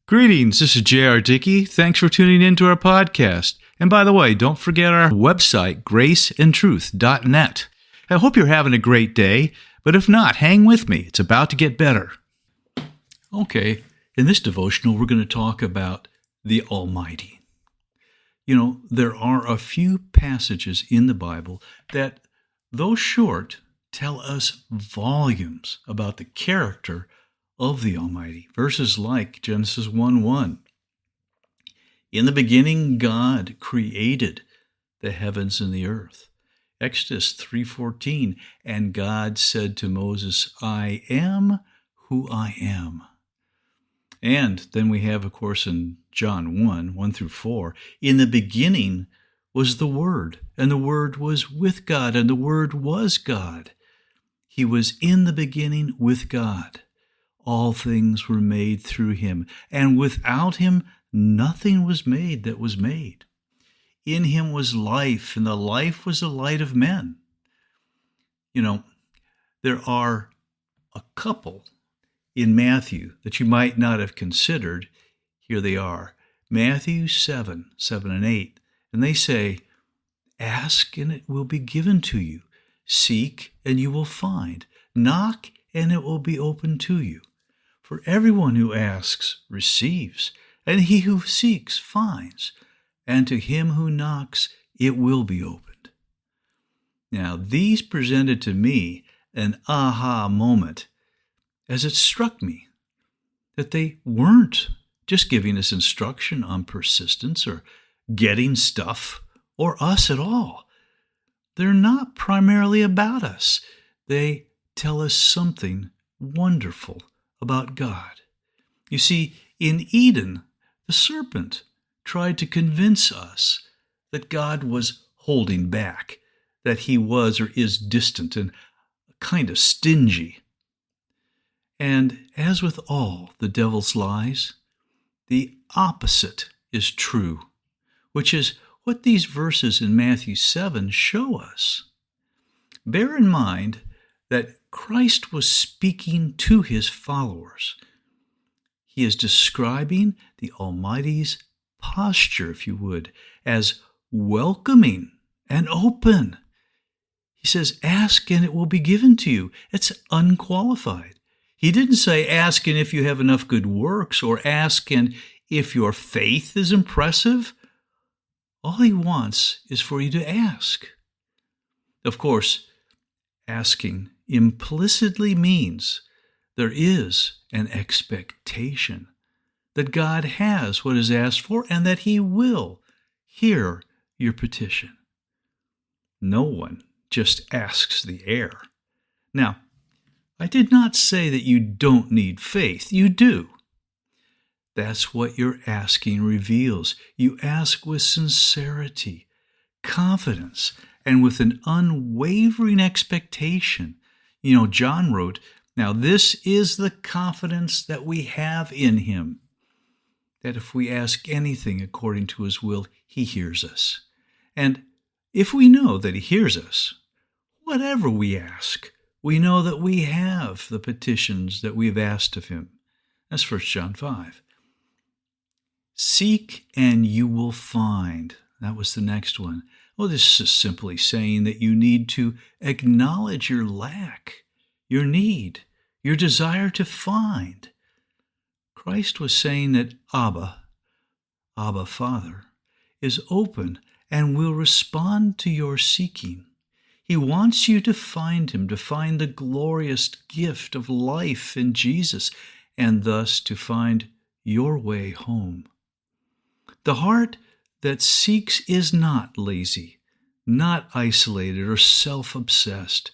Greetings, this is J.R. Dickey. Thanks for tuning in to our podcast. And by the way, don't forget our website, graceandtruth.net. I hope you're having a great day, but if not, hang with me. It's about to get better. Okay, in this devotional, we're going to talk about the Almighty. You know, there are a few passages in the Bible that, though short, tell us volumes about the character of the Almighty. Verses like Genesis 1:1. In the beginning, God created the heavens and the earth. Exodus 3:14. And God said to Moses, I am who I am. And then we have, of course, in John 1:1-4, in the beginning was the Word, and the Word was with God, and the Word was God. He was in the beginning with God. All things were made through him, and without him nothing was made that was made. In him was life, and the life was the light of men. You know, there are a couple in Matthew that you might not have considered. Here they are. Matthew 7:7-8. And they say, ask and it will be given to you. Seek and you will find. Knock and it will be opened to you. For everyone who asks receives, and he who seeks finds, and to him who knocks it will be opened. Now, these presented to me an aha moment, as it struck me that they weren't just giving us instruction on persistence or getting stuff or us at all. They're not primarily about us. They tell us something wonderful about God. You see, in Eden, the serpent tried to convince us that God was holding back, that he was or is distant and kind of stingy. And as with all the devil's lies, the opposite is true, which is what these verses in Matthew 7 show us. Bear in mind that Christ was speaking to his followers. He is describing the Almighty's posture, if you would, as welcoming and open. He says, ask and it will be given to you. It's unqualified. He didn't say ask and if you have enough good works or ask and if your faith is impressive. All he wants is for you to ask. Of course, asking implicitly means there is an expectation that God has what is asked for and that he will hear your petition. No one just asks the air. Now, I did not say that you don't need faith. You do. That's what your asking reveals. You ask with sincerity, confidence, and with an unwavering expectation. You know, John wrote, now this is the confidence that we have in him, that if we ask anything according to his will, he hears us. And if we know that he hears us, whatever we ask, we know that we have the petitions that we've asked of him. That's 1 John 5. Seek and you will find. That was the next one. Well, this is simply saying that you need to acknowledge your lack, your need, your desire to find. Christ was saying that Abba, Father, is open and will respond to your seeking. He wants you to find him, to find the glorious gift of life in Jesus, and thus to find your way home. The heart that seeks is not lazy, not isolated or self-obsessed.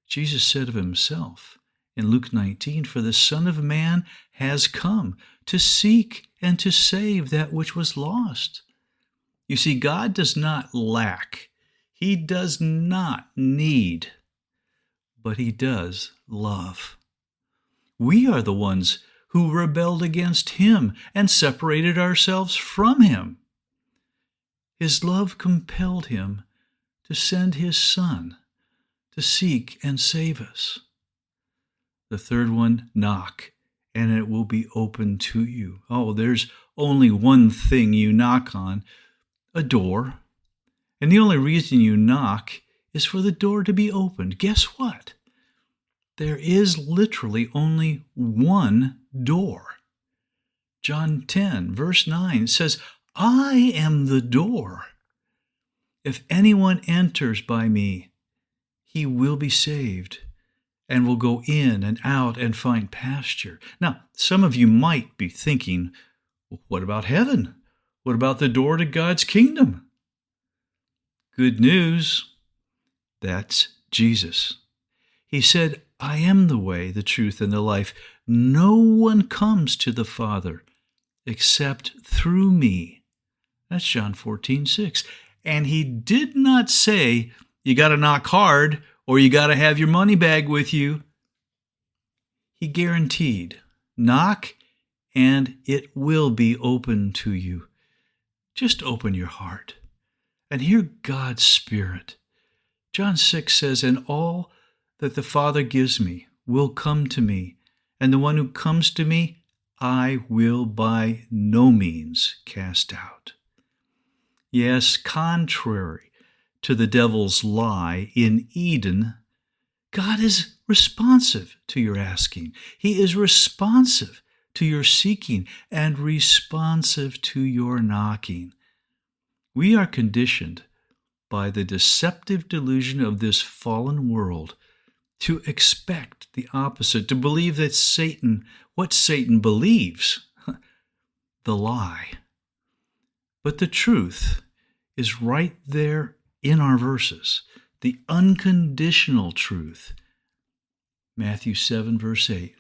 Jesus said of himself in Luke 19, for the Son of Man has come to seek and to save that which was lost. You see, God does not lack. He does not need, but he does love. We are the ones who rebelled against him and separated ourselves from him. His love compelled him to send his Son to seek and save us. The third one, knock, and it will be open to you. Oh, there's only one thing you knock on, a door. And the only reason you knock is for the door to be opened. Guess what? There is literally only one door. John 10, verse 9 says, I am the door. If anyone enters by me, he will be saved and will go in and out and find pasture. Now, some of you might be thinking, well, what about heaven? What about the door to God's kingdom? Good news, that's Jesus. He said, I am the way, the truth, and the life. No one comes to the Father except through me. That's John 14:6. And he did not say, you got to knock hard or you got to have your money bag with you. He guaranteed, knock and it will be open to you. Just open your heart and hear God's Spirit. John 6 says, and all that the Father gives me will come to me, and the one who comes to me, I will by no means cast out. Yes, contrary to the devil's lie in Eden, God is responsive to your asking. He is responsive to your seeking and responsive to your knocking. We are conditioned by the deceptive delusion of this fallen world to expect the opposite, to believe that what Satan believes, the lie. But the truth is right there in our verses, the unconditional truth. Matthew 7, verse 8.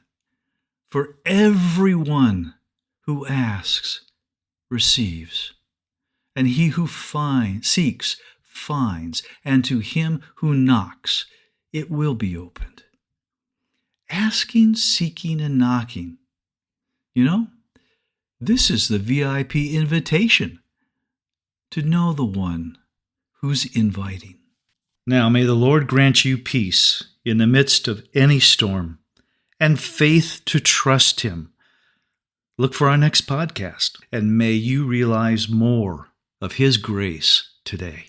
For everyone who asks receives, and he who seeks finds, and to him who knocks it will be opened. Asking, seeking, and knocking. You know, this is the VIP invitation to know the one who's inviting. Now may the Lord grant you peace in the midst of any storm and faith to trust him. Look for our next podcast, and may you realize more of his grace today.